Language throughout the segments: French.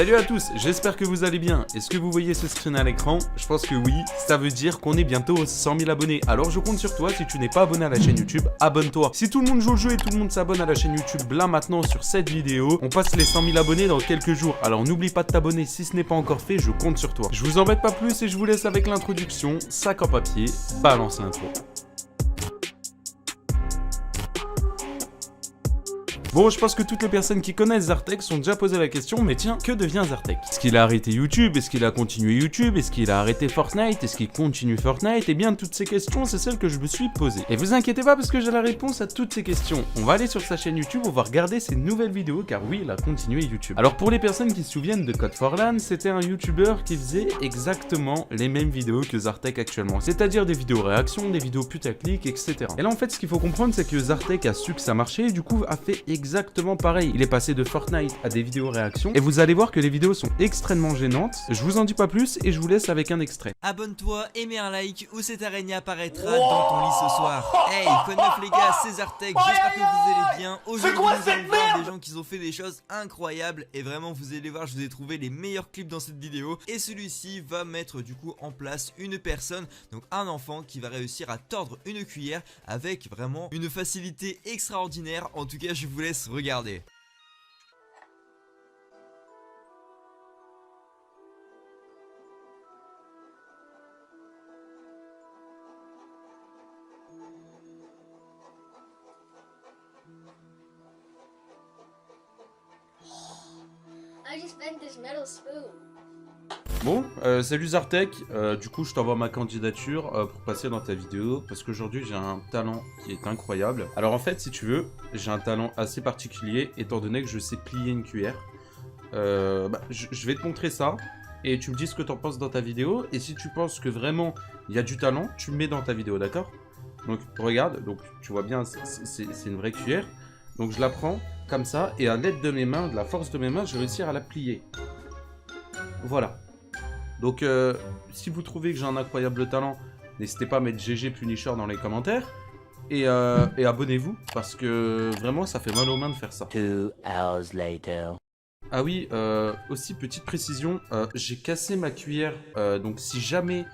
Salut à tous, j'espère que vous allez bien. Est-ce que vous voyez ce screen à l'écran? Je pense que oui, ça veut dire qu'on est bientôt aux 100 000 abonnés. Alors je compte sur toi, si tu n'es pas abonné à la chaîne YouTube, abonne-toi. Si tout le monde joue le jeu et tout le monde s'abonne à la chaîne YouTube là maintenant sur cette vidéo, on passe les 100 000 abonnés dans quelques jours. Alors n'oublie pas de t'abonner si ce n'est pas encore fait, je compte sur toi. Je vous embête pas plus et je vous laisse avec l'introduction. Sac en papier, balance l'intro. Bon, je pense que toutes les personnes qui connaissent Zartek sont déjà posé la question, mais tiens, que devient Zartek? Est-ce qu'il a arrêté YouTube? Est-ce qu'il a continué YouTube? Est-ce qu'il a arrêté Fortnite? Est-ce qu'il continue Fortnite? Eh bien, toutes ces questions, c'est celles que je me suis posées. Et vous inquiétez pas parce que j'ai la réponse à toutes ces questions. On va aller sur sa chaîne YouTube, on va regarder ses nouvelles vidéos, car oui, il a continué YouTube. Alors pour les personnes qui se souviennent de Code4LAN, c'était un YouTuber qui faisait exactement les mêmes vidéos que Zartek actuellement. C'est-à-dire des vidéos réactions, des vidéos putaclic, etc. Et là, en fait, ce qu'il faut comprendre, c'est que Zartek a su que ça marchait et du coup a fait exactement pareil. Il est passé de Fortnite à des vidéos réactions et vous allez voir que les vidéos sont extrêmement gênantes. Je vous en dis pas plus et je vous laisse avec un extrait. Abonne-toi et mets un like ou cette araignée apparaîtra dans ton lit ce soir. Hey, quoi de neuf les gars, c'est Zartek, j'espère que vous allez bien. Aujourd'hui nous allons voir des gens qui ont fait des choses incroyables et vraiment vous allez voir, je vous ai trouvé les meilleurs clips dans cette vidéo. Et celui-ci va mettre du coup en place une personne, donc un enfant qui va réussir à tordre une cuillère avec vraiment une facilité extraordinaire. En tout cas je vous laisse regarder. I just bent this metal spoon. Bon, salut Zartek, du coup je t'envoie ma candidature pour passer dans ta vidéo parce qu'aujourd'hui j'ai un talent qui est incroyable. Alors en fait si tu veux, j'ai un talent assez particulier étant donné que je sais plier une cuillère. Je vais te montrer ça et tu me dis ce que t'en penses dans ta vidéo et si tu penses que vraiment il y a du talent, tu me mets dans ta vidéo, d'accord? Donc regarde, donc tu vois bien c'est une vraie cuillère. Donc je la prends comme ça et à l'aide de mes mains, de la force de mes mains, je vais réussir à la plier. Voilà. Donc, si vous trouvez que j'ai un incroyable talent, n'hésitez pas à mettre GG Punisher dans les commentaires. Et abonnez-vous, parce que vraiment, ça fait mal aux mains de faire ça. 2 hours later. Ah oui, aussi, petite précision, j'ai cassé ma cuillère. Donc, si jamais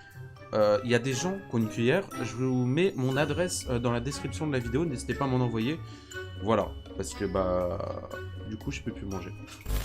il y a des gens qui ont une cuillère, je vous mets mon adresse dans la description de la vidéo. N'hésitez pas à m'en envoyer. Voilà, parce que du coup je peux plus manger.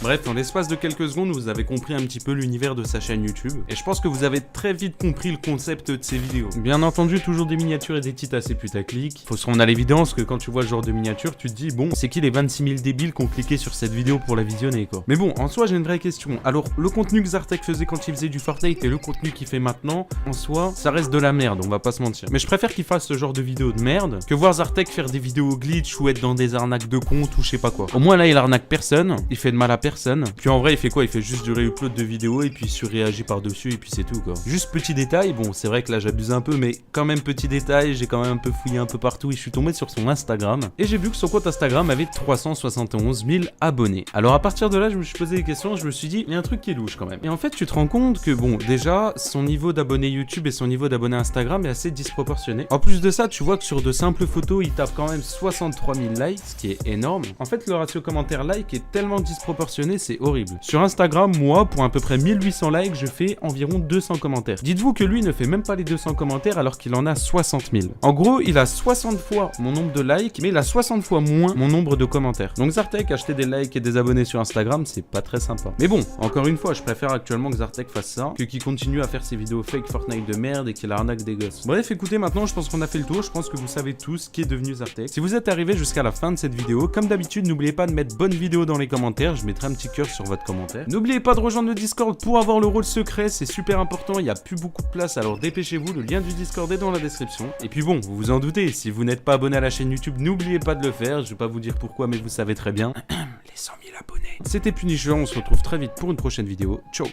Bref, en l'espace de quelques secondes, vous avez compris un petit peu l'univers de sa chaîne YouTube. Et je pense que vous avez très vite compris le concept de ses vidéos. Bien entendu, toujours des miniatures et des titres assez putaclic. Faut se rendre à l'évidence que quand tu vois le genre de miniature, tu te dis, bon, c'est qui les 26 000 débiles qui ont cliqué sur cette vidéo pour la visionner, quoi. Mais bon, en soi, j'ai une vraie question. Alors, le contenu que Zartek faisait quand il faisait du Fortnite et le contenu qu'il fait maintenant, en soi, ça reste de la merde, on va pas se mentir. Mais je préfère qu'il fasse ce genre de vidéos de merde que voir Zartek faire des vidéos glitch ou être dans des arnaques de compte ou je sais pas quoi. Au moins là il arnaque personne, il fait de mal à personne. Puis en vrai il fait quoi? Il fait juste du réupload de vidéos et puis il surréagit par dessus et puis c'est tout quoi. Juste petit détail, bon c'est vrai que là j'abuse un peu mais quand même petit détail, j'ai quand même un peu fouillé un peu partout et je suis tombé sur son Instagram. Et j'ai vu que son compte Instagram avait 371 000 abonnés. Alors à partir de là je me suis posé des questions, je me suis dit il y a un truc qui est louche quand même. Et en fait tu te rends compte que bon déjà son niveau d'abonnés YouTube et son niveau d'abonnés Instagram est assez disproportionné. En plus de ça tu vois que sur de simples photos il tape quand même 63 000 likes, ce qui est énorme. En fait, le ratio commentaire-like est tellement disproportionné, c'est horrible. Sur Instagram, moi, pour à peu près 1800 likes, je fais environ 200 commentaires. Dites-vous que lui ne fait même pas les 200 commentaires alors qu'il en a 60 000. En gros, il a 60 fois mon nombre de likes, mais il a 60 fois moins mon nombre de commentaires. Donc Zartek, acheter des likes et des abonnés sur Instagram, c'est pas très sympa. Mais bon, encore une fois, je préfère actuellement que Zartek fasse ça, que qu'il continue à faire ses vidéos fake Fortnite de merde et qu'il arnaque des gosses. Bref, écoutez, maintenant, je pense qu'on a fait le tour. Je pense que vous savez tous qui est devenu Zartek. Si vous êtes arrivé jusqu'à la fin de cette vidéo, comme d'habitude, n'oubliez pas de mettre bonne vidéo dans les commentaires, je mettrai un petit cœur sur votre commentaire. N'oubliez pas de rejoindre le Discord pour avoir le rôle secret, c'est super important, il n'y a plus beaucoup de place, alors dépêchez-vous, le lien du Discord est dans la description. Et puis bon, vous vous en doutez, si vous n'êtes pas abonné à la chaîne YouTube, n'oubliez pas de le faire, je vais pas vous dire pourquoi, mais vous savez très bien. Les 100 000 abonnés. C'était Punisher, on se retrouve très vite pour une prochaine vidéo, ciao.